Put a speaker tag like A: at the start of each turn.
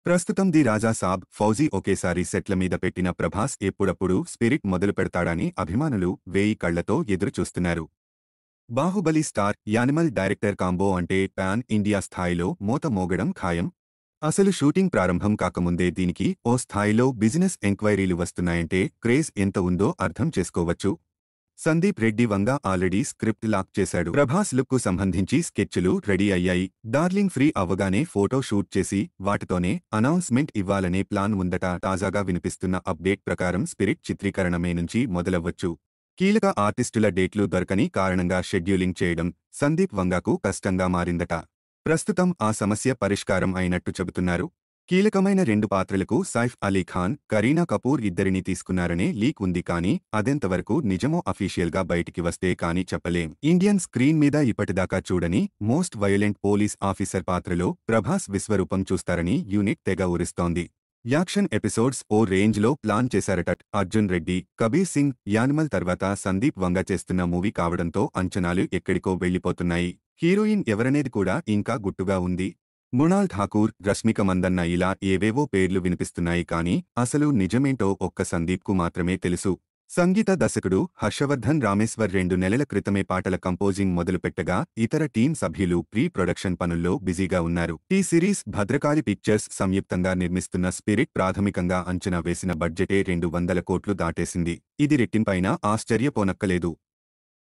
A: ప్రస్తుతం ది రాజా సాబ్, ఫౌజీ ఒకేసారి సెట్ల మీద పెట్టిన ప్రభాస్ ఎప్పుడప్పుడు స్పిరిట్ మొదలు పెడతాడని అభిమానులు వేయి కళ్లతో ఎదురుచూస్తున్నారు. Baahubali star, animal director combo అంటే పాన్ ఇండియా స్థాయిలో మోత మోగడం ఖాయం. అసలు షూటింగ్ ప్రారంభం కాకముందే దీనికి ఓ స్థాయిలో బిజినెస్ ఎంక్వైరీలు వస్తున్నాయంటే క్రేజ్ ఎంత ఉందో అర్థం చేసుకోవచ్చు. Sandeep Reddy Vanga already script lock చేశాడు. ప్రభాస్ లుక్కు సంబంధించి స్కెచ్లు రెడీ అయ్యాయి. డార్లింగ్ ఫ్రీ అవ్వగానే ఫోటో షూట్ చేసి వాటితోనే అనౌన్స్మెంట్ ఇవ్వాలనే ప్లాన్ ఉందట. తాజాగా వినిపిస్తున్న అప్డేట్ ప్రకారం స్పిరిట్ చిత్రీకరణ మే నుంచి మొదలవ్వచ్చు. కీలక ఆర్టిస్టుల డేట్లు దొరకని కారణంగా షెడ్యూలింగ్ చేయడం సందీప్ వంగాకు కష్టంగా మారిందట. ప్రస్తుతం ఆ సమస్య పరిష్కారం అయినట్టు చెబుతున్నారు. కీలకమైన 2 పాత్రలకు సైఫ్ అలీ ఖాన్, కరీనా కపూర్ ఇద్దరిని తీసుకున్నారనే లీక్ ఉంది కానీ అదెంతవరకు నిజమో అఫీషియల్గా బయటికి వస్తే కానీ చెప్పలేం. ఇండియన్ స్క్రీన్ మీద ఇప్పటిదాకా చూడని మోస్ట్ వయలెంట్ పోలీస్ ఆఫీసర్ పాత్రలో ప్రభాస్ విశ్వరూపం చూస్తారని యూనిట్ తెగ ఊరిస్తోంది. యాక్షన్ ఎపిసోడ్స్ ఓ రేంజ్లో ప్లాన్ చేశారట. అర్జున్ రెడ్డి, కబీర్ సింగ్, యానిమల్ తర్వాత సందీప్ వంగ చేస్తున్న మూవీ కావడంతో అంచనాలు ఎక్కడికో వెళ్లిపోతున్నాయి. హీరోయిన్ ఎవరనేది కూడా ఇంకా గుట్టుగా ఉంది. మృణాల్ ఠాకూర్, రష్మిక మందన్న ఇలా ఏవేవో పేర్లు వినిపిస్తున్నాయి కానీ అసలు నిజమేంటో ఒక్క సందీప్కు మాత్రమే తెలుసు. సంగీత దర్శకుడు హర్షవర్ధన్ రామేశ్వర్ 2 నెలల క్రితమే పాటల కంపోజింగ్ మొదలుపెట్టగా ఇతర టీం సభ్యులు ప్రీ ప్రొడక్షన్ పనుల్లో బిజీగా ఉన్నారు. టీ సిరీస్ భద్రకాళి పిక్చర్స్ సంయుక్తంగా నిర్మిస్తున్న స్పిరిట్ ప్రాథమికంగా అంచనా వేసిన బడ్జెటే 200 కోట్లు దాటేసింది. ఇది రెట్టింపైనా ఆశ్చర్యపోనక్కలేదు.